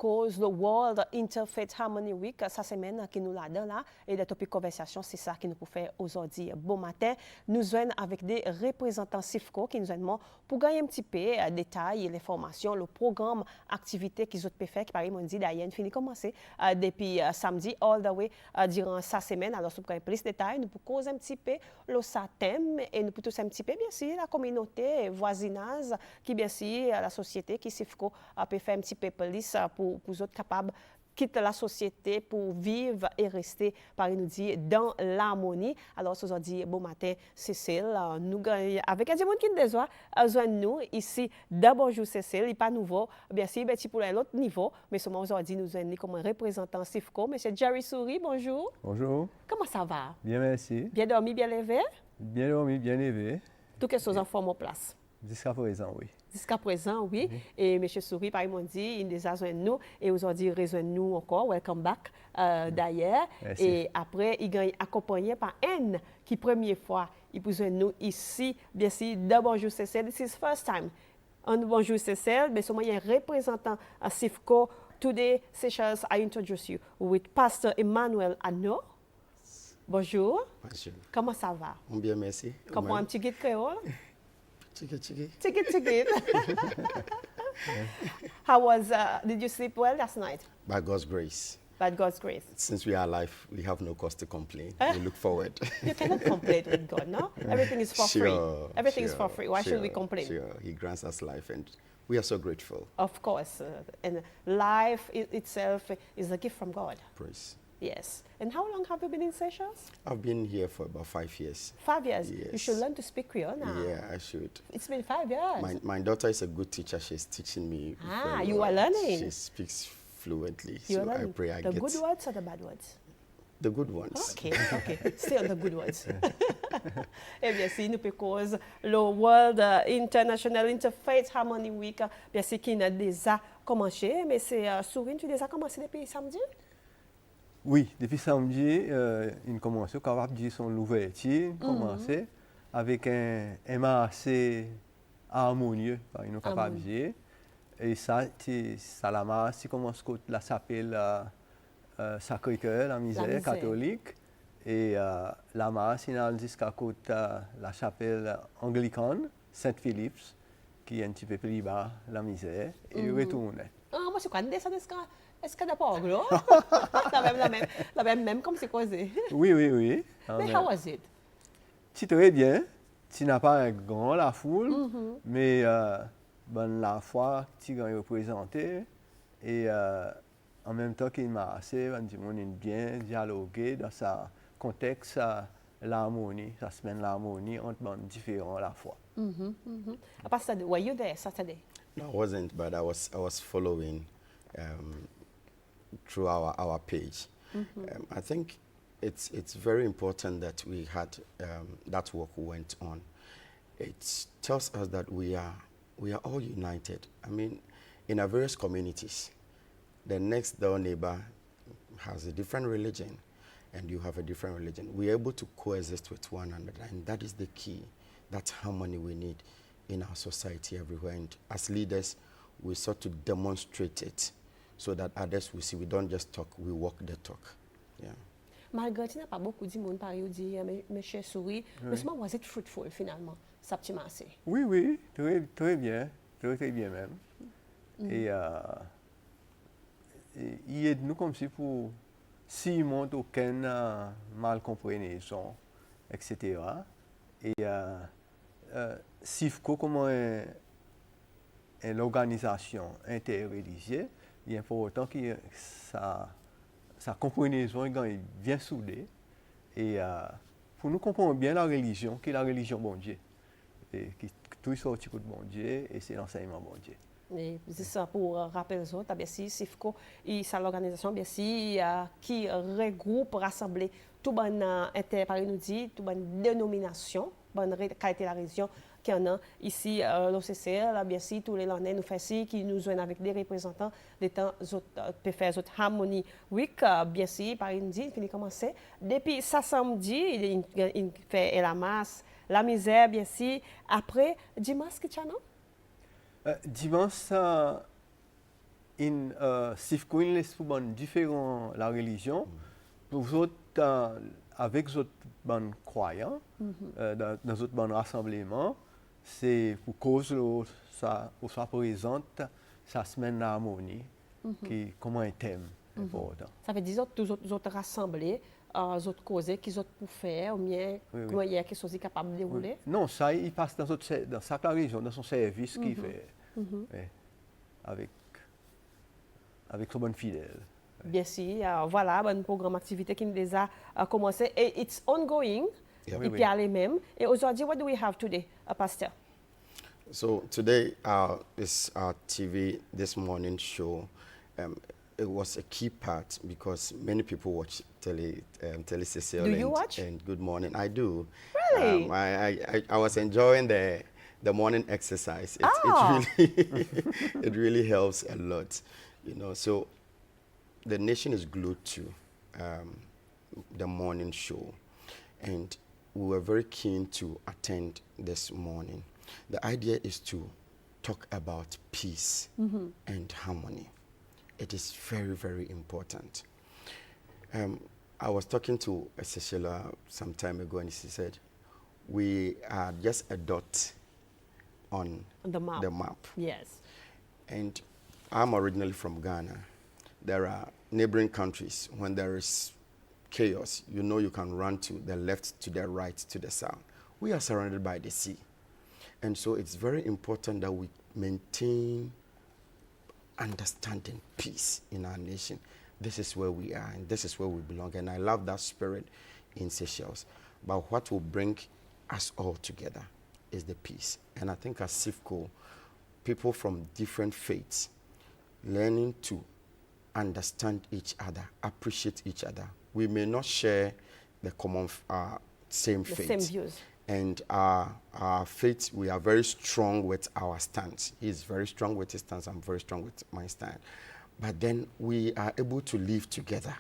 cause le World Interfaith Harmony Week, ça semaine qui nous là-dedans là, et des topics de conversation, c'est ça qui nous peut faire aujourd'hui. Bon matin, nous sommes avec des représentants CIFCO qui nous aident pour gagner un petit peu de détails, l'information, le programme, activité qu'ils ont pu faire, qui paraît, m'ont dit d'ailleurs, fini commencer depuis samedi, all the way durant sa semaine. Alors, si vous avez plus de détails, nous pouvons causer un petit peu le thème et nous pouvons un petit peu, bien sûr, la communauté, voisinage, qui bien sûr, la société, qui CIFCO peut faire un petit peu police pour être capable quitter la société pour vivre et rester, par nous dire, dans l'harmonie. Alors, aujourd'hui, bon matin, Cécile, nous avec un monde qui nous besoin nous ici. D'abord, bonjour Cécile, il n'est pas nouveau, bien sûr, petit pour l'autre niveau, mais seulement aujourd'hui, nous sommes comme un représentant CIFCO, M. Jerry Souris, bonjour. Bonjour. Comment ça va? Bien, merci. Bien dormi, bien levé? Bien dormi, bien levé. Toutes les choses en forme en place? Jusqu'à présent, oui. Jusqu'à présent, oui. Et M. Souris, par exemple, dit, il nous a rejoint nous et aujourd'hui, il rejoint nous encore. Welcome back d'ailleurs. Et après, il gagne accompagné par Anne, qui première fois, il peut rejoindre nous ici. Bien sûr, d'abord, bonjour Cécile, this is first time. Bonjour Cécile, mais seulement il y a un représentant à CIFCO. Today, Seychelles, I introduce you with Pastor Emmanuel Ano. Bonjour. Bonjour. Comment ça va? Bien, merci. Comment un petit guide créole? Chiki. Did you sleep well last night? By God's grace. By God's grace. Since we are alive, we have no cause to complain. We look forward. You cannot complain with God, no? Everything is for free. Everything is for free. Why should we complain? Sure, He grants us life and we are so grateful. Of course. And life itself is a gift from God. Praise. Yes. And how long have you been in Seychelles? I've been here for about 5 years. 5 years? Yes. You should learn to speak Creole now. Yeah, I should. It's been 5 years. My daughter is a good teacher. She's teaching me. You are learning. She speaks fluently. You're so learning. I pray I the get good words or the bad words? the good ones. Okay. Stay on the good words. Eh bien, si nous cause le World International Interfaith Harmony Week, bien sûr qui a déjà commencé, mais c'est Sourine, tu as déjà commencé depuis samedi? Oui, depuis samedi, il commence, capable de dire son l'ouverture, commencer avec un MAC harmonieux, nous capable de dire. Et ça, la masse, commence avec la chapelle Sacré-Cœur, la misère catholique. Et la masse, il a jusqu'à côté la chapelle anglicane, Saint-Philippe, qui est un petit peu plus bas, la misère, et retourne. Ah, moi, je connais ça, est-ce que d'abord, la même comme c'est causé. Oui. Mais how was it? C'est très bien. Tu n'as pas un grand la foule, mais la foi, tu as représenté. Et en même temps qu'il m'a assez, on a bien dialogué dans ce contexte, l'harmonie, ça se mène l'harmonie entre les différents à la fois. Pastor, were you there Saturday? No, I wasn't, but I was following through our page. I think it's very important that we had that work went on. It tells us that we are all united. I mean, in our various communities, the next door neighbor has a different religion, and you have a different religion. We are able to coexist with one another, and that is the key. That's harmony we need in our society everywhere. And as leaders, we sought to demonstrate it so that others will see we don't just talk, we walk the talk. Yeah. Malgré qu'il n'y a pas beaucoup de monde par dit, Monsieur Souris, mais comment was it fruitful finalement, ça petit massé? Oui, très bien même. Et il aide nous comme si pour s'il monte aucune mal compréhension, etc. Et CIFCO comme une organisation interreligieuse, il est important que sa compréhension est bien soudée. Et pour nous comprendre bien la religion, qui est la religion bon Dieu. Et qui tout est sorti de bon Dieu et c'est l'enseignement bon Dieu. Et c'est ça pour rappeler aux autres, bien sûr, CIFCO, c'est l'organisation bien sûr qui regroupe, rassemble tout bon nous dit, tout bonne dénomination, bonne qualité de la région qui en a ici l'OCCL, bien sûr, tous les landais nous fait ci, qui nous joignent avec des représentants des temps peut faire autres Harmony Week, bien sûr, par nous dit, il commencer depuis ça samedi, il fait la masse, la misère, bien sûr, après dimanche, qu'est-ce que dimanche, si vous laissez différent la religion, vous autres, avec votre bon croyant, dans votre bon rassemblement, c'est pour cause ça présente sa semaine d'harmonie, qui comme un thème important. Ça veut dire que tous autres rassemblés, autres causes qu'ils autres pour faire, ou bien comment il y a quelque chose qui est capable de dérouler. Non, ça, il passe dans sa religion, dans son service qu'il fait, avec son bon fidèle. Bien sûr, voilà, un programme d'activité qui nous déjà commencé et it's ongoing. Yeah. Et puis aller même. Et aujourd'hui, what do we have today, Pastor? So today, this TV, this morning show, it was a key part because many people watch Tele Cecile Do you watch? And Good Morning. I do. Really? I was enjoying the morning exercise. It really helps a lot, you know. So the nation is glued to the morning show, and we were very keen to attend this morning. The idea is to talk about peace and harmony. It is very, very important. I was talking to Cecilia some time ago, and she said, we are just a dot on The map. Yes. And I'm originally from Ghana. There are neighboring countries. When there is chaos, you know you can run to the left, to the right, to the south. We are surrounded by the sea. And so it's very important that we maintain understanding, peace in our nation. This is where we are, and this is where we belong. And I love that spirit in Seychelles. But what will bring us all together is the peace. And I think as CIFCO, people from different faiths, learning to understand each other, appreciate each other. We may not share the common same faith. Same views. And our faith, we are very strong with our stance. He's very strong with his stance. I'm very strong with my stance. But then we are able to live together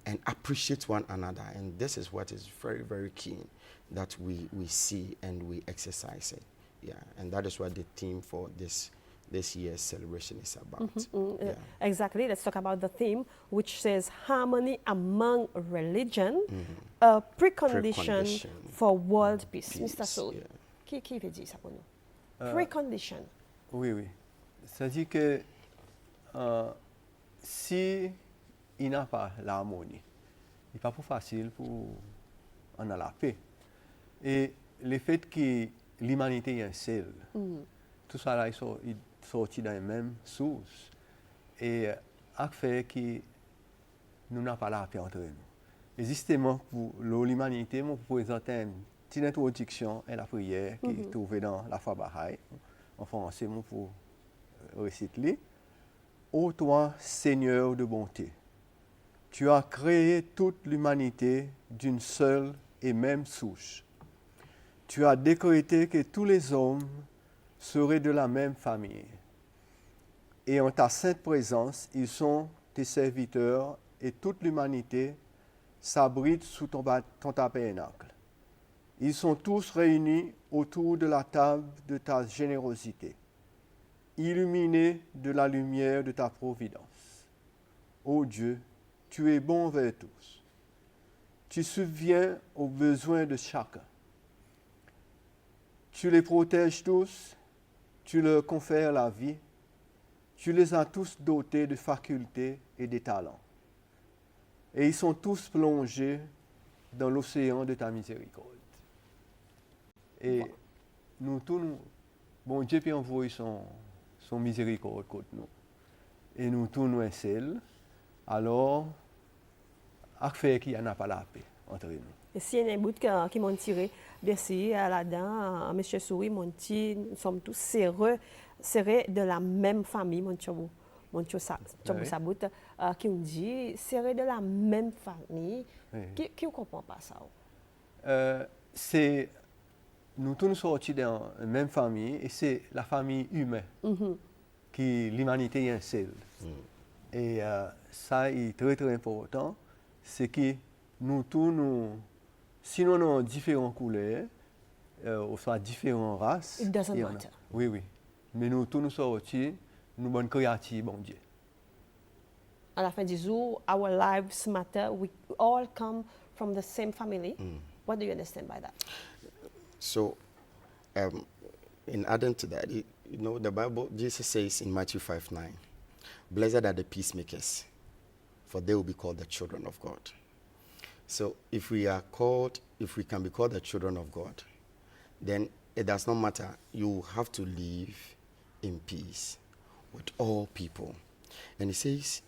and appreciate one another. And this is what is very, very keen that we see and we exercise it. Yeah, and that is what the theme for this year's celebration is about. Yeah. Exactly. Let's talk about the theme, which says harmony among religion, a precondition for world peace. Mr. Soul, Yeah. qui veut dire ça pour nous? Precondition. Oui. C'est-à-dire que si il n'y a pas l'harmonie, il n'est pas plus facile pour en avoir la paix. Et le fait que l'humanité est un seul, tout ça là, il sorti dans les mêmes sources. Et a fait que nous n'avons pas la paix entre nous. Et justement, pour l'humanité, je vous présente une petite introduction à la prière qui est trouvée dans la foi Baha'i. En français, je vous réciter. Ô toi, Seigneur de bonté, tu as créé toute l'humanité d'une seule et même souche. Tu as décrété que tous les hommes seraient de la même famille. Et en ta sainte présence, ils sont tes serviteurs et toute l'humanité s'abrite sous ton tabernacle. Ils sont tous réunis autour de la table de ta générosité, illuminés de la lumière de ta providence. Ô Dieu, tu es bon envers tous. Tu subviens aux besoins de chacun. Tu les protèges tous, tu leur confères la vie, tu les as tous dotés de facultés et de talents. Et ils sont tous plongés dans l'océan de ta miséricorde. Et nous tous, bon Dieu peut envoyer son miséricorde contre nous. Et nous tous nous seuls, alors, à faire qu'il n'y en a pas la paix entre nous. Et s'il y a un bout qui m'ont tiré, bien sûr, là-dedans, M. Souri, nous sommes tous serrés de la même famille, mon Sabot, qui nous dit, serrés de la même famille. Qui ne comprend pas ça? C'est, nous tous nous sortis dans la même famille, et c'est la famille humaine, qui l'humanité est un seul. Et ça est très très important, c'est que nous tous, si nous avons différentes couleurs, ou soit différentes races. It doesn't matter. Oui. Mais nous tous nous sortis, nous bonnes créatives, bon Dieu. À la fin du jour, our lives matter. We all come from the same family. What do you understand by that? So, in adding to that, you know, the Bible, Jesus says in Matthew 5:9, blessed are the peacemakers, for they will be called the children of God. So if we can be called the children of God, then it does not matter. You have to live in peace with all people. And it says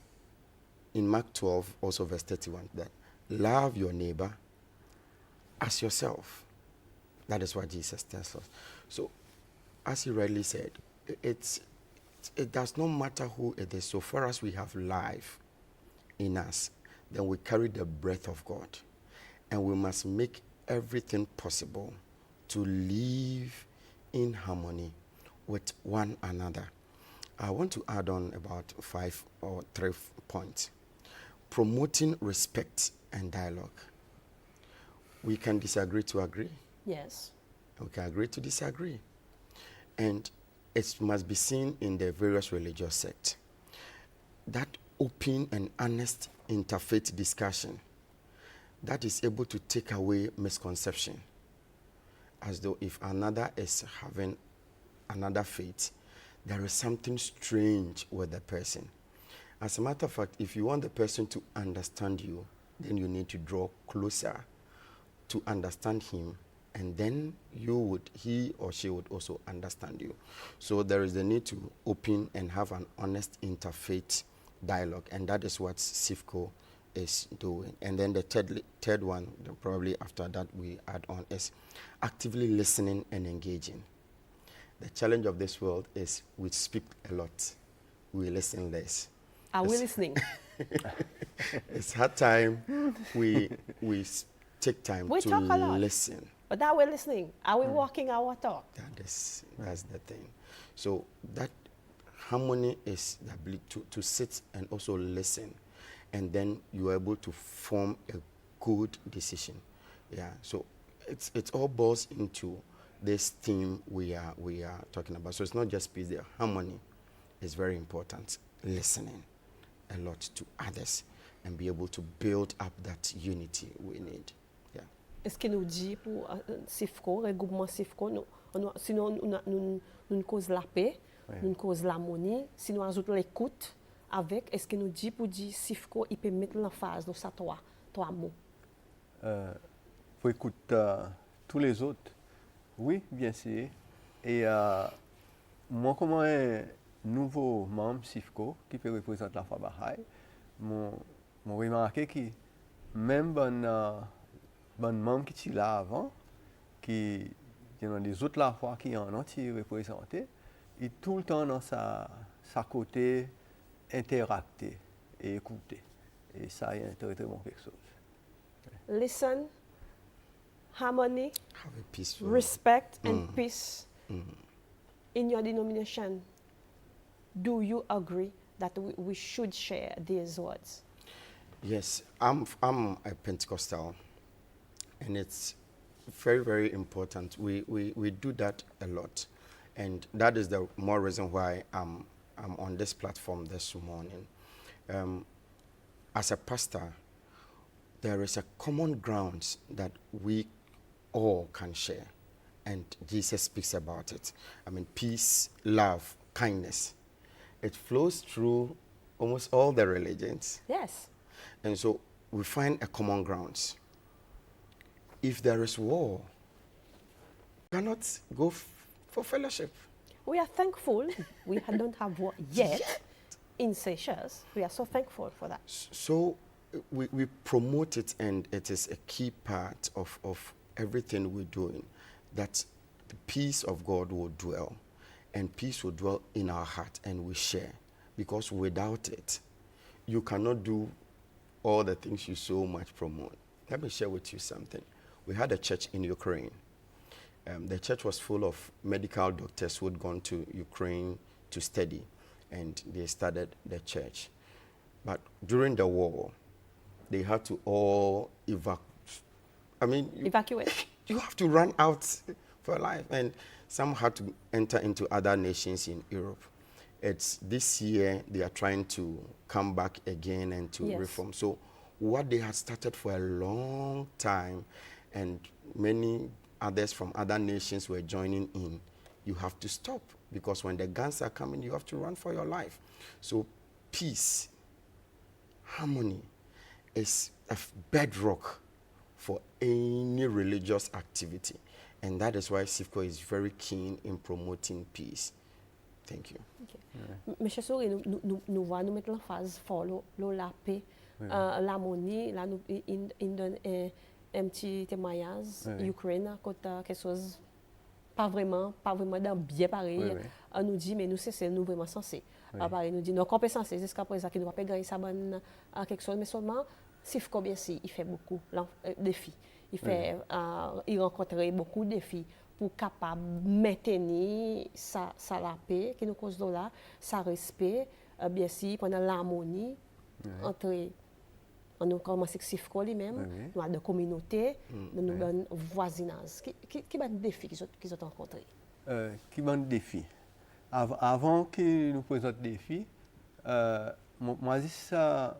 in Mark 12, also verse 31, that love your neighbor as yourself. That is what Jesus tells us. So, as he rightly said, it does not matter who it is. So far as we have life in us, then we carry the breath of God. And we must make everything possible to live in harmony with one another. I want to add on about 5 or 3 points. Promoting respect and dialogue. We can disagree to agree. Yes. We can agree to disagree. And it must be seen in the various religious sects. That open and honest interfaith discussion that is able to take away misconception, as though if another is having another faith, there is something strange with the person. As a matter of fact, if you want the person to understand you, then you need to draw closer to understand him, and then he or she would also understand you. So there is the need to open and have an honest interfaith dialogue, and that is what CIFCO is doing. And then the third one, probably after that we add on, is actively listening and engaging. The challenge of this world is we speak a lot, we listen less. Are we listening? It's hard time. We take time We to talk a lot. listen. But are we listening? Are we walking our talk? That's the thing. So that harmony is the ability to sit and also listen, and then you are able to form a good decision. Yeah. So it all boils into this theme we are talking about. So it's not just peace. The harmony is very important. Listening a lot to others and be able to build up that unity we need. Yeah. Est-ce que nous dit pour CIFCO, regroupement CIFCO, sinon nous cause la paix, nous cause l'harmonie, si nous ajoutons l'écoute avec, est-ce que nous dit pour dire CIFCO, il peut mettre l'emphase dans ça trois mots? Faut écouter tous les autres. Oui, bien sûr. Et moi, comme un nouveau membre CIFCO qui peut représenter la Foi Baha'i, mon remarqué que même bon membre qui était là avant, qui y en a des autres la foi qui en ont représenté, et tout le temps dans sa côté interacter et écouter. Et ça, il y a un très très bon quelque chose. Listen, harmony, Have a peaceful respect, and peace. In your denomination, do you agree that we should share these words? Yes, I'm a Pentecostal, and it's very, very important. We do that a lot, and that is the more reason why I'm on this platform this morning. As a pastor, there is a common ground that we all can share, and Jesus speaks about it. I mean, peace, love, kindness. It flows through almost all the religions. Yes. And so we find a common ground. If there is war, we cannot go for fellowship. We are thankful we don't have war yet in Seychelles. We are so thankful for that. So we promote it, and it is a key part of everything we're doing, that the peace of God will dwell, and peace will dwell in our heart, and we share. Because without it, you cannot do all the things you so much promote. Let me share with you something. We had a church in Ukraine. The church was full of medical doctors who had gone to Ukraine to study, and they started the church. But during the war, they had to all Evacuate. you have to run out for life, and some had to enter into other nations in Europe. it's this year they are trying to come back again and to Yes. reform. So what they had started for a long time, and many others from other nations were joining in, you have to stop, because when the guns are coming, you have to run for your life. So peace, harmony is a bedrock for any religious activity. And that is why CIFCO is very keen in promoting peace. Thank you. Monsieur Souri, nous voyons nous mettre en phase fort la paix, l'harmonie. Là, nous donne un petit témoignage. Ukraine, quelque chose pas vraiment dans bien pareil. On nous dit, mais nous, c'est nous vraiment censés. Pareil, nous dit, non, qu'on peut censé jusqu'à présent, qu'il ne va pas gagner ça quelque chose, mais seulement, CIFCO, bien sûr, il fait beaucoup de défis. Il rencontre beaucoup de défis pour capable maintenir sa la paix qui nous cause là, sa respect, bien sûr, pendant l'harmonie entre nous commençons avec CIFCO lui-même, nous avons des communautés, nous avons voisinage. Qui est le défi qu'ils ont rencontré? Qui est le défi? Avant que nous présente le défi, moi, je ça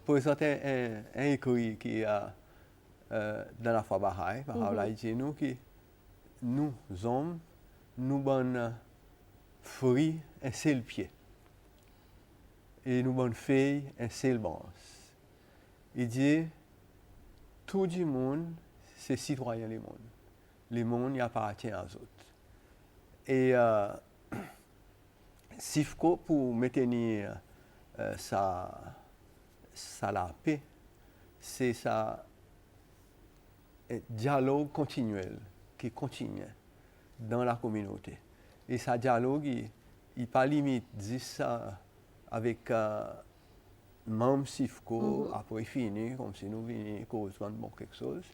présenter un écrit qui a dans la foi Baha'i, Baha'i dit nous que nous hommes, nous avons fruit un seul pied et nous avons fait un seul branche. Il dit tout le monde, c'est citoyen du monde. Le monde y appartient aux autres. Et CIFCO, pour maintenir la paix, c'est ça dialogue continuel qui continue dans la communauté. Et ce dialogue, il n'est pas limité ça avec membres CIFCO après fini, comme si nous venions cause bon quelque chose,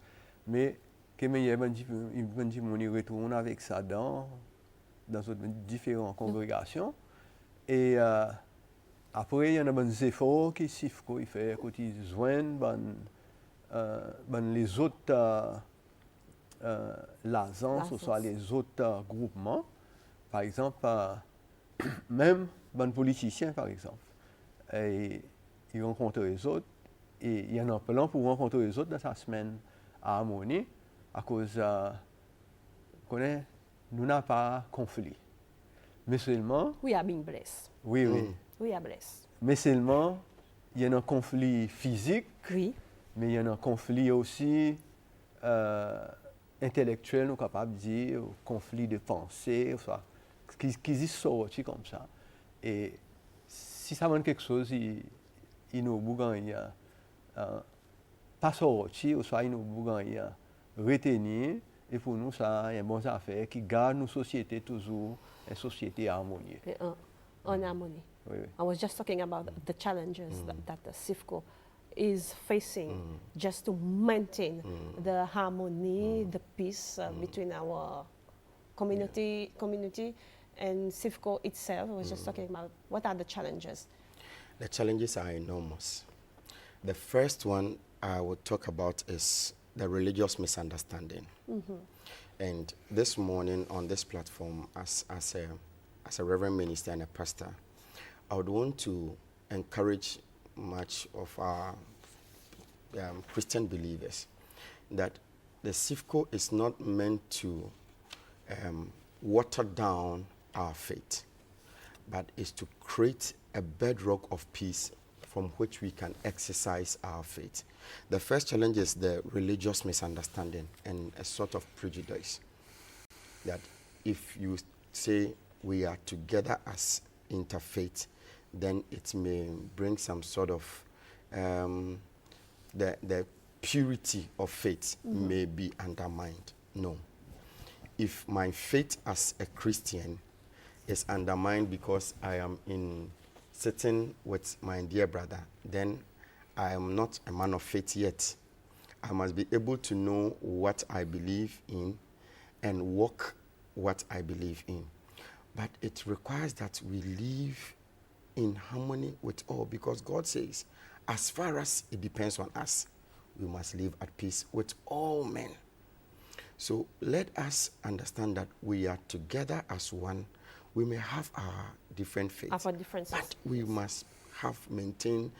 mais que il retourne avec ça dans différentes congrégations. Et après, il y a des efforts que CIFCO fait, quand ils joignent les autres l'agence, ou soit les autres groupements. Par exemple, même les politiciens, par exemple. Et ils rencontrent les autres, et il y en a plein pour rencontrer les autres dans sa semaine à Harmonie, à cause nous n'avons pas de conflit. Mais seulement... We are being blessed. Oui. We are blessed. Mais seulement, il y a un conflit physique, oui. Mais il y a un conflit aussi intellectuel, nous sommes capables de dire, un conflit de pensée, qui sorti comme ça. Et si ça manque quelque chose, il nous bouge pas sorti, ou soit il nous bouge retenir. Et pour nous, ça est une bonne affaire qui garde nos sociétés toujours une société harmonieuse. En harmonie. Oui. I was just talking about the challenges that the CIFCO is facing just to maintain the harmony, the peace between our community and CIFCO itself. I was just talking about what are the challenges. The challenges are enormous. The first one I would talk about is the religious misunderstanding. And this morning on this platform, as a reverend minister and a pastor, I would want to encourage much of our Christian believers that the CIFCO is not meant to water down our faith, but is to create a bedrock of peace from which we can exercise our faith. The first challenge is the religious misunderstanding and a sort of prejudice that if you say we are together as interfaith, then it may bring some sort of the purity of faith may be undermined. No. If my faith as a Christian is undermined because I am sitting with my dear brother, then I am not a man of faith yet. I must be able to know what I believe in and walk what I believe in. But it requires that we live in harmony with all, because God says, as far as it depends on us, we must live at peace with all men. So let us understand that we are together as one. we may have our different faiths, Our differences, but we must maintain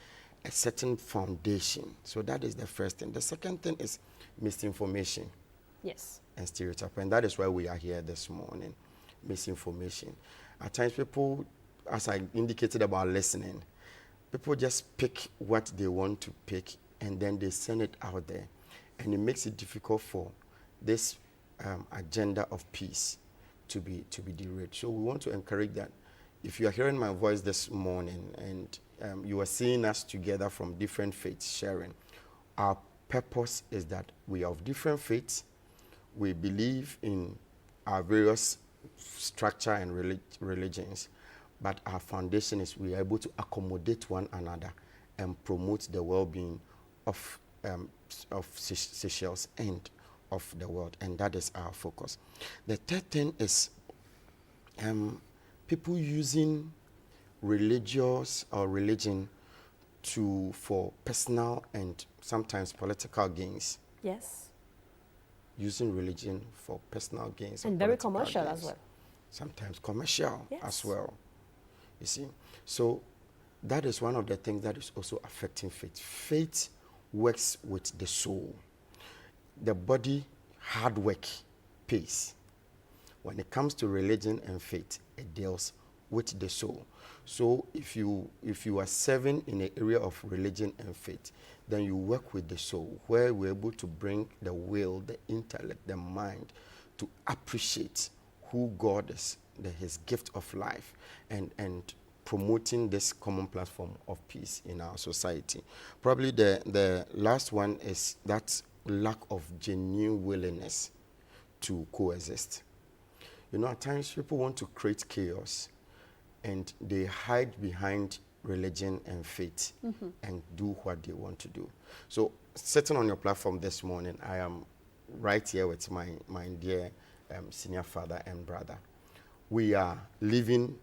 a certain foundation. So that is the first thing. The second thing is misinformation. Yes. And stereotype. And that is why we are here this morning. Misinformation. At times people, as I indicated about listening, people just pick what they want to pick and then they send it out there. And it makes it difficult for this agenda of peace to be derailed. So we want to encourage that if you are hearing my voice this morning and you are seeing us together from different faiths sharing, our purpose is that we are of different faiths. We believe in our various structure and religions, but our foundation is we are able to accommodate one another and promote the well-being of Seychelles and of the world, and that is our focus. The third thing is people using religious or religion for personal and sometimes political gains. Yes. Using religion for personal gains. And very commercial gains. As well. Sometimes commercial as well. You see? So that is one of the things that is also affecting faith. Faith works with the soul. The body, hard work pays. When it comes to religion and faith, it deals with the soul. So if you are serving in an area of religion and faith, then you work with the soul, where we're able to bring the will, the intellect, the mind to appreciate who God is, his gift of life, and promoting this common platform of peace in our society. Probably the last one is that lack of genuine willingness to coexist. You know, at times people want to create chaos and they hide behind religion and faith and do what they want to do. So sitting on your platform this morning, I am right here with my dear senior father and brother. We are living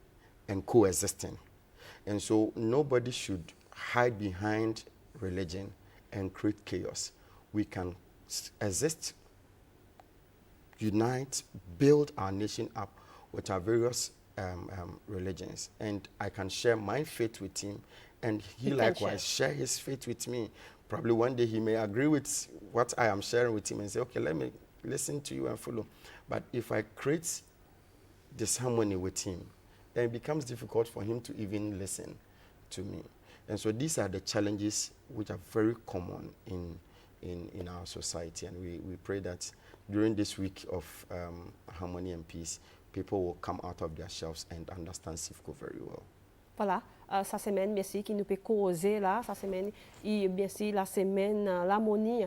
and coexisting. And so nobody should hide behind religion and create chaos. We can exist, unite, build our nation up with our various religions, and I can share my faith with him, and he likewise share his faith with me. Probably one day he may agree with what I am sharing with him and say, okay, let me listen to you and follow. But if I create disharmony with him, then it becomes difficult for him to even listen to me. And so these are the challenges which are very common in our society, and we pray that during this week of harmony and peace, people will come out of their shelves and understand CIFCO very well. Voilà, sa semaine, merci, qui nous peut causer là, sa semaine, merci, la semaine, l'harmonie,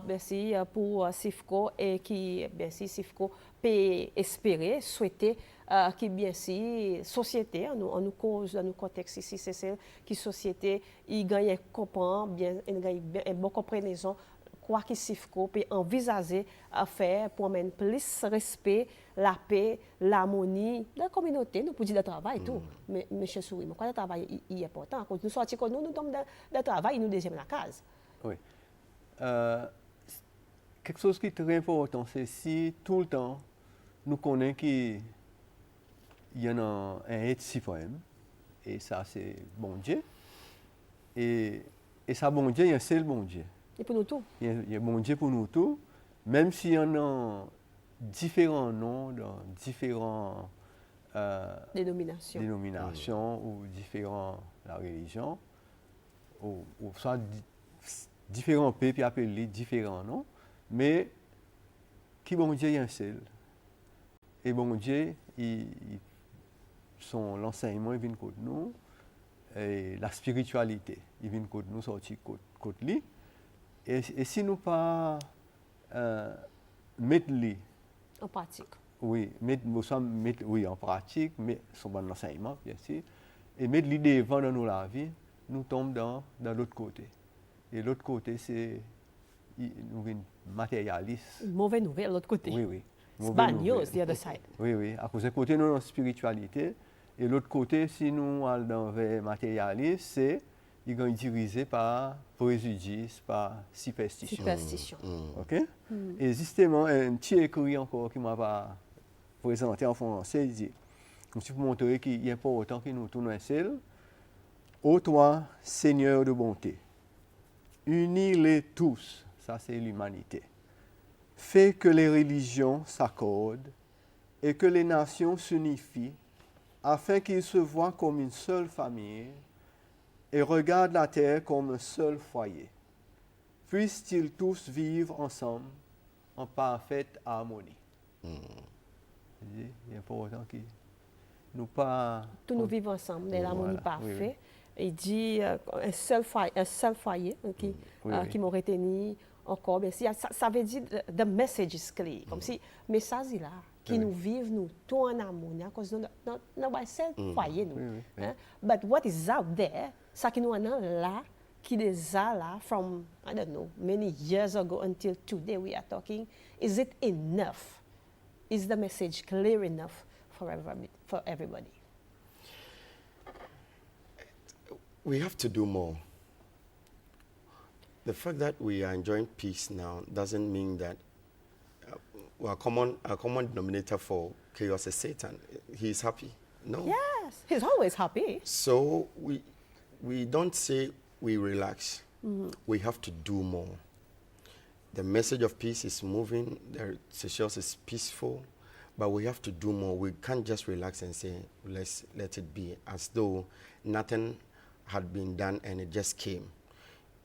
merci pour CIFCO et qui, merci, CIFCO peut espérer, souhaiter que, bien si, société, en nous cause, dans nos contextes ici, c'est celle qui société, il gagne, comprend, bien, il gagne une bonne compréhension, quoi que CIFCO peut envisager à faire pour amener plus respect, la paix, l'harmonie dans la communauté, nous pour dire le travail tout. Mais monsieur Souri, mais quoi le travail est important? Quand nous sortons comme nous tombons dans le travail, nous deuxième la case. Oui. Quelque chose qui est très important, c'est si tout le temps nous connaissons qu'il y en a un être suprême, et ça c'est bon Dieu, et ça bon Dieu, il y a un seul bon Dieu. Et pour nous tous. Il y a bon Dieu pour nous tous, même s'il y en a différents noms dans différentes dénominations ou différentes la religion, ou soit différents peuples appelés différents noms, mais qui bon Dieu est un seul. Et bon Dieu, l'enseignement il vient contre nous, et la spiritualité il vient contre nous sortir contre lui. Et si nous pas mettre lui en pratique. Oui, oui, en pratique, mais son bon enseignement, bien sûr. Et mettre lui devant dans nos vie, nous tombons dans l'autre côté. Et l'autre côté, c'est nous sommes matérialistes. Mauvaise nouvelle, l'autre côté. Oui, oui. C'est bad news, the other side. Oui, oui. À cause de côté, nous avons la spiritualité. Et l'autre côté, si nous allons dans le matérialisme, c'est ils sont dirigés par préjudice, par superstition. OK? Et justement, un petit écrit encore qui m'a pas présenté en français, il dit aussi pour montrer qu'il est important que nous tournons seul. Ô toi, Seigneur de bonté, unis-les tous, ça c'est l'humanité. Fais que les religions s'accordent et que les nations s'unifient afin qu'ils se voient comme une seule famille et regardent la terre comme un seul foyer. Puissent-ils tous vivre ensemble en parfaite harmonie. Il est important que nous pas... Tous nous vivons ensemble, dans l'harmonie Voilà, parfaite. oui, oui. Il dit un seul foyer qui m'a retenu encore. Mais ça veut dire the message is clear. Comme si le message est là, qui nous vivent, nous, tous en harmonie, à cause de notre seul foyer. Nous, hein? But what is out there, ça qui nous est là, qui est là, from, I don't know, many years ago until today we are talking, is it enough? Is the message clear enough for everybody? We have to do more. The fact that we are enjoying peace now doesn't mean that our common denominator for chaos is Satan. He's happy. No. Yes, he's always happy. So we don't say we relax. We have to do more. The message of peace is moving. The Seychelles is peaceful, but we have to do more. We can't just relax and say, let's let it be, as though nothing had been done and it just came.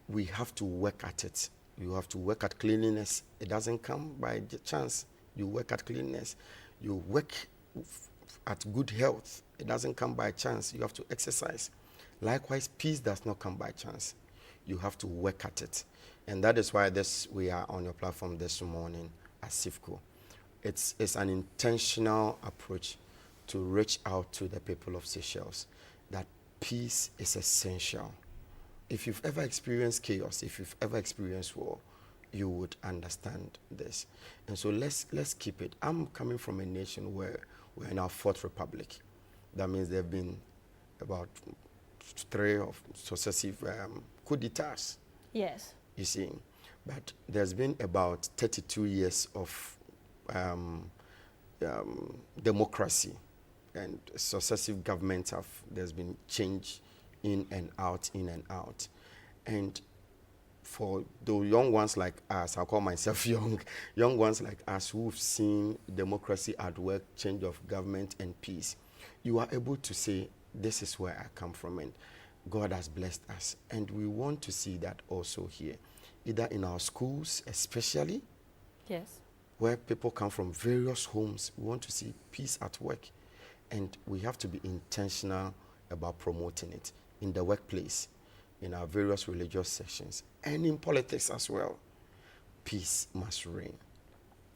We have to work at it. You have to work at cleanliness. It doesn't come by chance. You work at cleanliness. You work at good health. It doesn't come by chance. You have to exercise. Likewise, peace does not come by chance. You have to work at it. And that is why we are on your platform this morning at CIFCO. It's an intentional approach to reach out to the people of Seychelles, that peace is essential. If you've ever experienced chaos, if you've ever experienced war, you would understand this. And so let's keep it. I'm coming from a nation where we're in our fourth republic. That means there have been about 3 of successive coup d'etats. Yes. You see, but there's been about 32 years of democracy, and successive governments there's been change in and out. And for the young ones like us, I call myself young ones like us who've seen democracy at work, change of government and peace, you are able to say, this is where I come from, and God has blessed us. And we want to see that also here, either in our schools especially, Yes. where people come from various homes. We want to see peace at work. And we have to be intentional about promoting it in the workplace, in our various religious sections, and in politics as well. Peace must reign.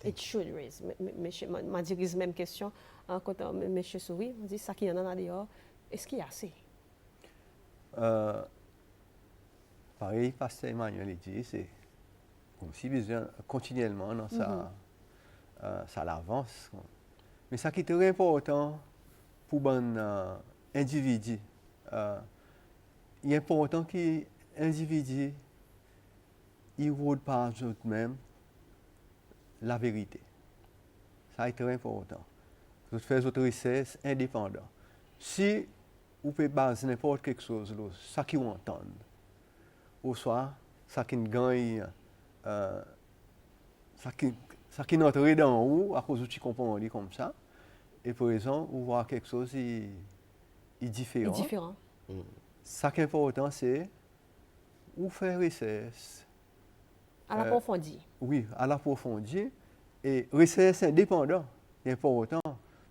It should raise. Monsieur, m'a dit la même question quand monsieur Souris, m'a dit ça qui y en a dehors, est-ce qu'il y a assez? Pareil, Pasteur Emmanuel dit, c'est comme si besoin continuellement dans ça l'avance. Mais ça qui est très important pour un individu, il est important que l'individu il vote par eux-mêmes la vérité. Ça est très important. Vous faites votre recherche indépendant. Si vous pouvez baser n'importe quelque chose, ça qui vous entend, ou soit ça qui gagne, ça qui entre dans vous à cause de ce qu'on comprend comme ça, et par exemple, vous voyez quelque chose qui est différent. Différent. Ce qui est important, c'est vous faire recherche. À l'approfondir. Oui, à l'approfondir. Et recherche indépendant, c'est important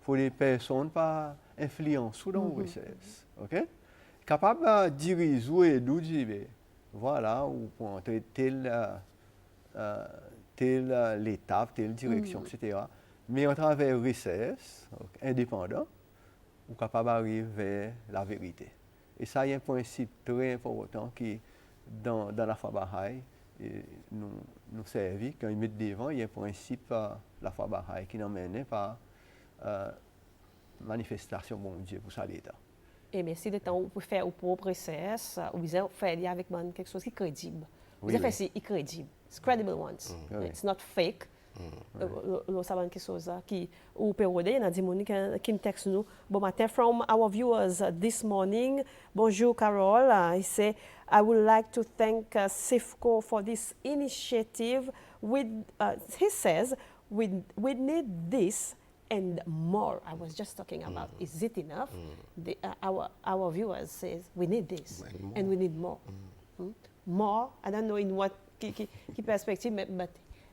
pour les personnes pas influencer dans la recherche. OK? Capable de diriger et de dire, voilà, ou pour telle l'étape, telle direction, etc. Mais à travers recherche indépendant, vous êtes capable d'arriver vers la vérité. Et ça, il y a un principe très important qui, dans la foi Baha'i, nous servit. Quand ils mettent devant, il y a un principe, la foi Baha'i, qui nous mène par manifestation de Dieu pour ça l'État. Et bien, si vous pouvez faire vos propres recherches, vous faire avec quelque chose qui est crédible. Vous Oui, avez fait c'est crédible. It's credible ones. Oui. It's not fake. Lo saban ki soza ki ou perode na di moni qui text nous bon matin from our viewers this morning. Bonjour Carol. He say I would like to thank SIFCO for this initiative. He says we need this and more. I was just talking about is it enough? Our viewers says we need this and we need more. More. I don't know in what perspective,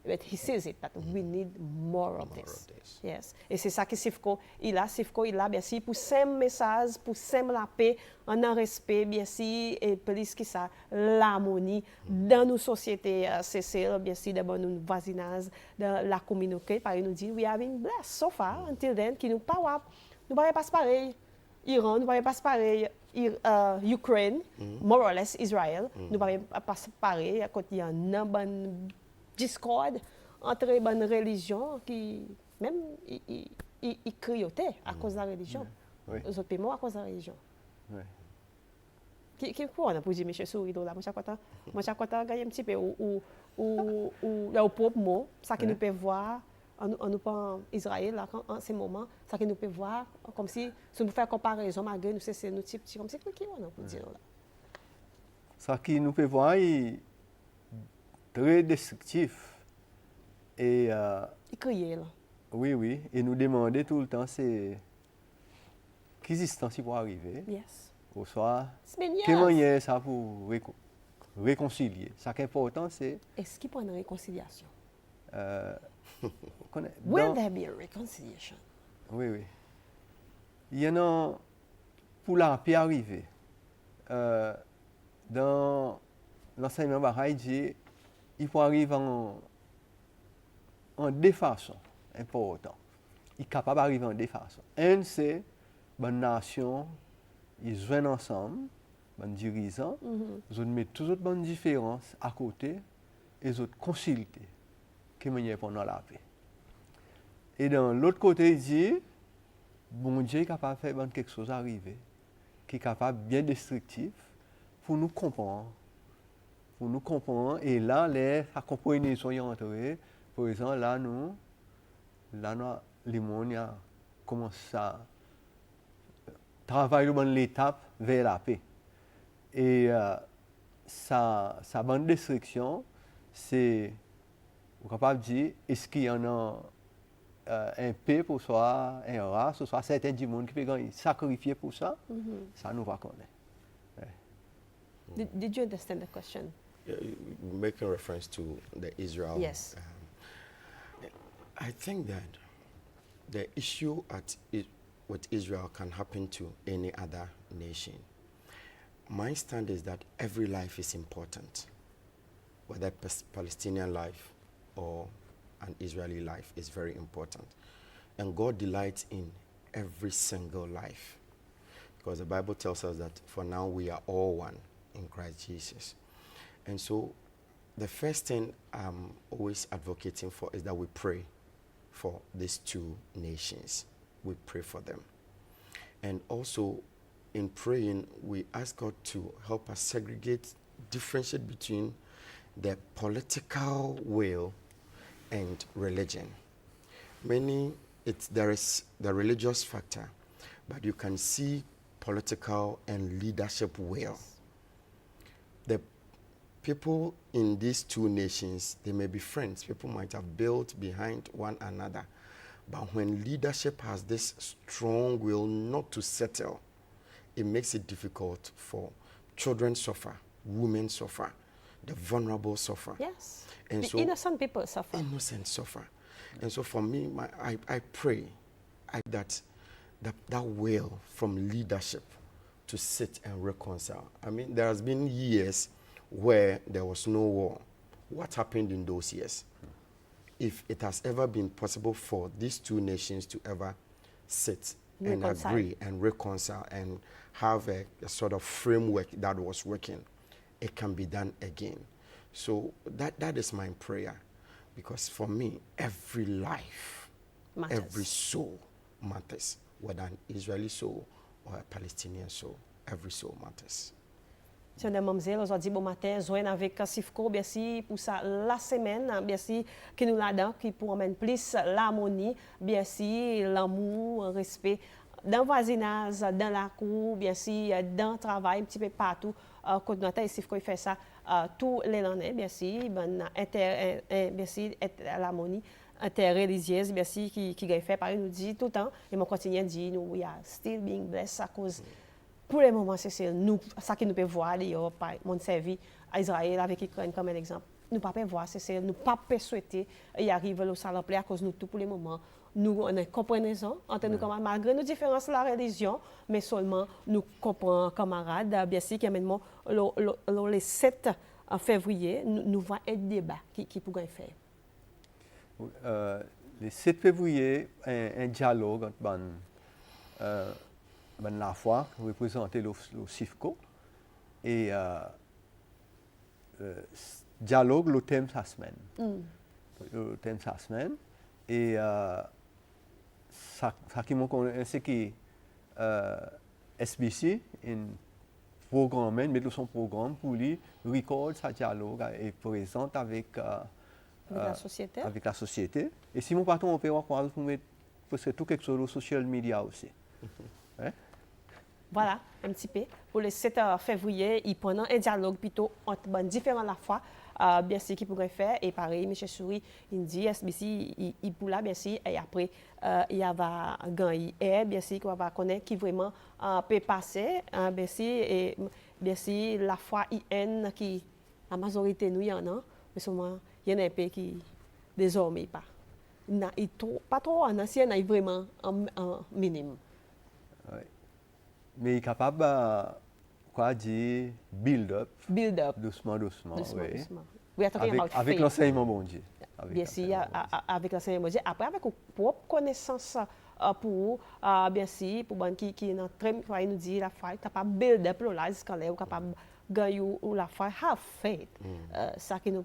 but he says it that we need more of this. Yes. Et c'est ça que SIFCO il a bien sûr pour sème message, pour sème la paix, en respect bien sûr et plus que ça l'harmonie dans nos sociétés c'est bien sûr dans nos voisinage, dans la communauté par nous dit we have been blessed so far until then qui nous pas pareil. Iran nous pas pareil. Ukraine, more or less Israël, nous pas pareil à côté il y a une bonne discorde entre les bonnes religions qui même ils criotaient à cause de la religion. Oui. Les autres pays morts à cause de la religion. Oui. Qui on a pour dire monsieur Sourido là, moi chaque fois gagner un petit peu ou là au propre mot, ça que nous peut voir on nous prend Israël là en ces moments, ça que nous peut voir comme si nous faire comparaison malgré nous c'est nous petit comme c'est qui on a pour dire là. Ça qui nous peut voir est très destructif et Il criait là. oui, et nous demander tout le temps c'est quelle distance il pour arriver. Yes. Au soir, It's been years. quelle manière ça pour réconcilier. Ça qui est important c'est Est-ce qu'il peut y avoir une réconciliation? dans- Will there be a reconciliation? Oui. Il y en a pour la paix arriver. Dans l'enseignement Baha'i dit il faut arriver en deux façons importantes. Il est capable d'arriver en deux façons. Un, c'est la nation, ils joignent ensemble, les dirigeants, ils mettent toutes les bonnes différences à côté et ils consultent qui manière pendant la paix. Et dans l'autre côté, il dit, bon Dieu est capable de faire quelque chose arriver, qui est capable bien destructif pour nous comprendre. Et là, la compréhension est entrée. Par exemple, là, les gens commencent à travailler dans l'étape vers la paix. Et sa bonne destruction, c'est, on est capable de dire, est-ce qu'il y en a un peu pour soi, un race, soit certains du monde qui peuvent sacrifier pour ça, ça nous va connaître. Did you understand the question? Making reference to the Israel. Yes. I think that the issue with Israel can happen to any other nation. My stand is that every life is important, whether Palestinian life or an Israeli life is very important. And God delights in every single life, because the Bible tells us that for now we are all one in Christ Jesus. And so the first thing I'm always advocating for is that we pray for these two nations. We pray for them. And also in praying, we ask God to help us segregate, differentiate between the political will and religion. There is the religious factor, but you can see political and leadership will. The people in these two nations, they may be friends. People might have built behind one another. But when leadership has this strong will not to settle, it makes it difficult for children suffer, women suffer, the vulnerable suffer. Yes. And the so innocent people suffer. innocent suffer. And so for me, I pray that will from leadership to sit and reconcile. I mean, there has been years where there was no war. What happened in those years? If it has ever been possible for these two nations to ever sit and agree and reconcile and have a sort of framework that was working, it can be done again. So that is my prayer, because for me, every life, Matters. every soul matters, whether an Israeli soul or a Palestinian soul, every soul matters. Monsieur et mademoiselle, aujourd'hui, bon matin, joindre avec Sifco, bien sûr, pour ça, la semaine, bien sûr, qui nous là-dedans, qui pour amener plus l'harmonie, bien sûr, l'amour, le respect, dans le voisinage, dans la cour, bien sûr, dans le travail, un petit peu partout. Quand nous Sifco, il fait ça tous les lundis, bien sûr, bien sûr, l'harmonie interreligieuse, bien sûr, qui est fait par nous dit tout le temps, et mon continue à dire, nous, we are still being blessed à cause. Pour le moment, c'est nous, ça que nous pouvons voir, par mon servi à Israël avec l'Ukraine comme un exemple. Nous ne pouvons pas voir, c'est nous ne pouvons pas souhaiter y arriver au salon à cause de nous tout pour le moment. Nous on a une compréhension entre nous, malgré nos différences de la religion, mais seulement nous comprenons, camarades, bien sûr, qu'amènement le 7 février, nous va être débat qui pourrait faire. Le 7 février, un dialogue entre la foi représenté le Sifco et dialogue le thème de sa semaine. Le thème de sa semaine et ça qui m'a connu c'est que SBC un programme met son programme pour lui record sa dialogue et présente avec la société. Avec la société. Et si mon patron on peut voir pour mettre presque tout quelque chose sur les social media aussi. Hein? Voilà, un petit peu. Pour le 7 février, il prend un dialogue plutôt entre différents à la fois, bien sûr, qu'il pourrait faire. Et pareil, M. Souris, il dit, SBC, il pour là, bien sûr, et après, il va gagner. Et bien sûr, qu'on va connaître qui vraiment peut passer, bien sûr, et bien sûr, la foi IN, qui, la majorité, nous, il y en a, mais seulement, il y en a un peu qui, désormais, pas. Pas trop, il y en a vraiment un minimum. Oui. Mais il est capable quoi dire build up doucement oui. Oui, avec l'enseignement bon Dieu. Bien sûr, avec l'enseignement bon Dieu. Après avec vos propres connaissances pour bien sûr pour ban qui est très nous dit la foi capable build up là jusqu'à là capable gagner ou la foi have faith. Ça qui nous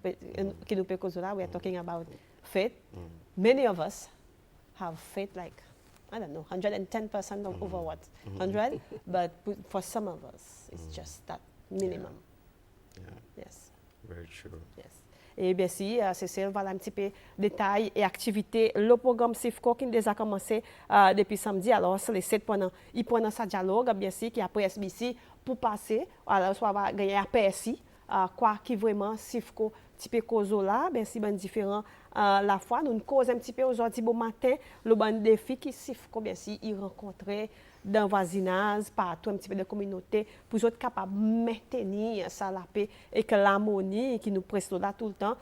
peut causer là we are talking about faith. Many of us have faith like I don't know, 110% over what? 100? But for some of us, it's just that minimum. Yeah. Yes. Very true. Yes. Et bien si, c'est ça, voilà un petit peu détails et activités. Le programme Sifco qui a déjà commencé depuis samedi, alors c'est les 7 pendant, il prend sa dialogue, bien sûr, qui après SBC pour passer, alors soit va gagner à PSI, quoi qui vraiment Sifco type cause là, ben si ben différent la fois nous cause un petit peu aujourd'hui bon matin le bon défi qui Sifco bien si il rencontrer dans voisinage partout un petit peu de communauté pour être capable de maintenir ça la paix et que l'harmonie qui nous presse là tout le temps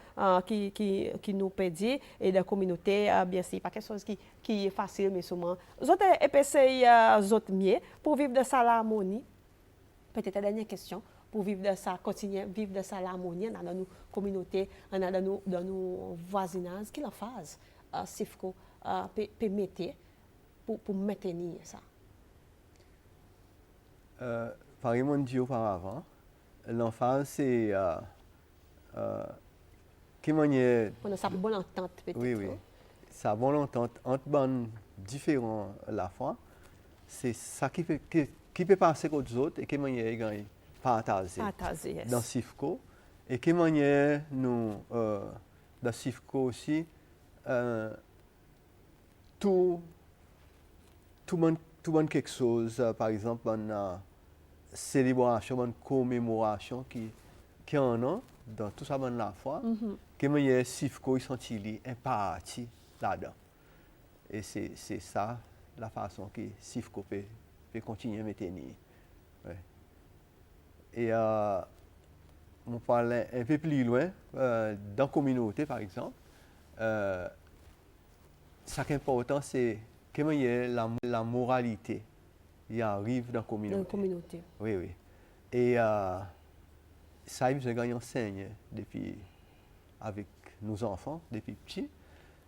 qui nous pédit et de communauté bien sûr pas quelque chose qui est facile mais souvent autres essayer autres mieux pour vivre de ça l'harmonie. Peut-être la dernière question pour vivre de ça, continuer vivre de ça l'harmonie dans nos communautés, dans nos voisinages, quelle phase Sifco peut mettre pour maintenir ça? Par exemple, dit auparavant, l'emphase c'est qui manière. On a sa bonne entente peut-être. Oui. Sa bonne entente entre bonnes différents la fois, c'est ça qui peut passer aux autres et qui manière gagner. Partager yes. Dans Sifco et quelle manière nous dans Sifco aussi tout bon quelque chose par exemple une célébration une commémoration qui en a dans tout ça bonne la foi quelle manière Sifco ils sont un parti là-dedans et c'est ça la façon que Sifco peut continuer à maintenir. Et on parle un peu plus loin, dans la communauté par exemple, ce qui est important, c'est comment la moralité qui arrive dans la communauté. Dans la communauté. Oui. Et ça, je gagne enseigne depuis avec nos enfants, depuis petits.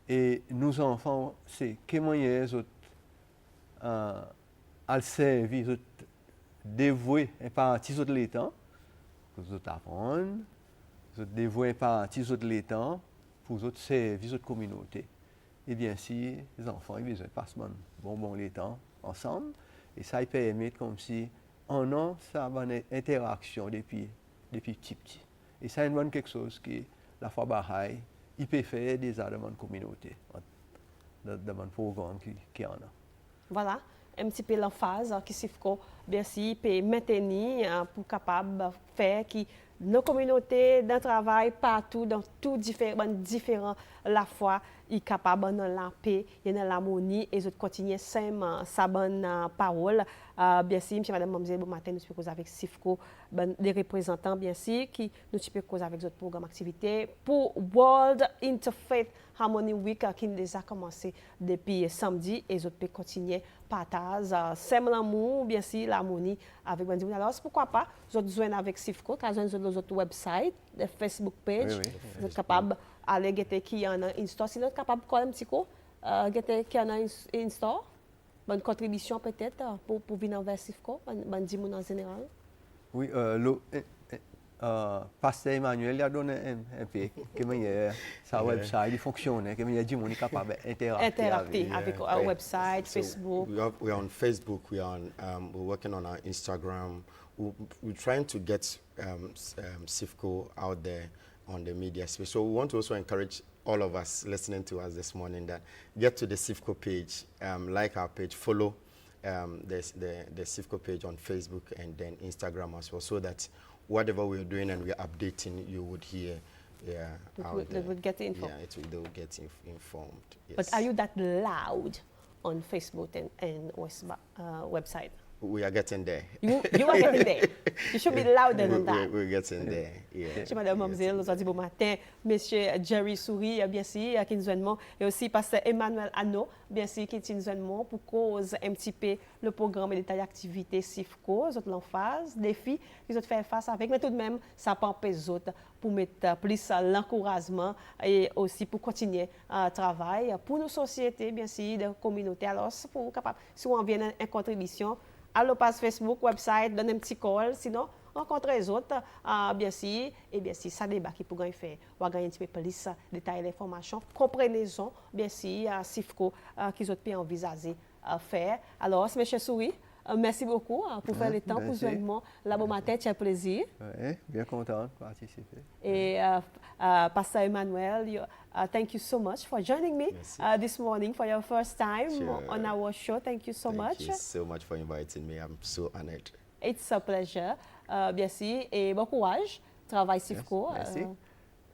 Et nos enfants, c'est comment ils à servir, dévouer un parti de l'état pour nous apprendre, dévouer un parti de l'état pour nous servir notre communauté. Et bien si les enfants ils passent bon l'état ensemble et ça permet comme si en an, ça va une interaction depuis petit. Et ça, c'est quelque chose qui, la fois Bahaï, il peut faire déjà dans la communauté, dans le programme qui en a. Voilà, un petit peu l'emphase qui SIFCO, bien sûr, peut maintenir pour capable faire que nos communautés, dans le travail, partout, dans tout différents la fois, ils sont capables de la paix, de l'harmonie, et de continuer sa bonne parole. Bien sûr, M. Madame Mamzelle, bon matin, nous sommes causer avec SIFCO, des représentants, bien sûr, qui nous sommes causer avec d'autres programmes d'activité pour World Interfaith Harmony Week, qui déjà commencé depuis samedi, et d'autres peuvent continuer partage, sème l'amour, bien sûr, l'harmonie avec Bandi. Alors, pourquoi pas, vous êtes joindre avec SIFCO, vous êtes notre website, le Facebook page, vous êtes capable d'aller guetter qui y en a une store. Si vous êtes capable de coller un petit coup, guetter qui y en a une store, bonne contribution peut-être pour venir vers SIFCO, Bandi en général. Oui, Pasteur Emmanuel a donné un peu que sa website fonctionne, que il y a des gens capables d'interagir avec our website, So Facebook. we are on Facebook. We're working on our Instagram. We're trying to get SIFCO out there on the media space. So we want to also encourage all of us listening to us this morning that get to the SIFCO page, like our page, follow the SIFCO page on Facebook and then Instagram as well, so that whatever we're doing and we're updating, you would hear. They would get informed. Yeah, they will get informed. Yes. But are you that loud on Facebook and website? We are getting there. You are getting there. You should be louder than that. We're getting there. Yeah. Monsieur, Madame Mamzelle, nous avons dit bon matin, Monsieur Jerry Souris, bien sûr, qui nous aide, et aussi Pasteur Emmanuel Anno, bien sûr, qui nous aide pour cause un petit peu le programme et détail activité SIFCO, autres l'emphase, défis, qu'ils ont fait face avec, mais tout de même, ça pas empêcher les autres pour mettre plus l'encouragement et aussi pour continuer à travailler pour nos sociétés, bien sûr, de communauté. Alors, pour capable, si on vient une contribution, à la page Facebook, website, donne un petit call, sinon, rencontrer les autres, bien sûr, et bien sûr, ça débat qui pourrait faire, ou gagner un petit peu plus détails d'informations, comprenez-en, bien sûr, SIFCO, qu'ils ont pu envisager faire. Alors, M. Souris, merci beaucoup pour faire le temps, pour joindre là bon matin, c'est un plaisir. Oui, bien content de participer. Et Pastor Emmanuel, thank you so much for joining me this morning for your first time on our show. Thank you so much. Thank you so much for inviting me. I'm so honored. It's a pleasure. Bien sûr. Et bon courage. Travail SIFCO.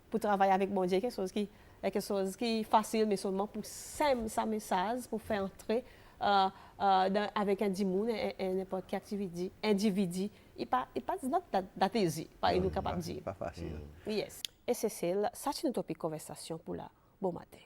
Pour travailler avec mon Dieu, quelque chose qui est facile, mais seulement pour s'aimer sa message, pour faire entrer avec un dimoun et n'importe quel individu. Il pas not that easy, pas nous capable de dire. Pas facile. Yes. Et Cécile, ça c'est une topic conversation pour la bon matin.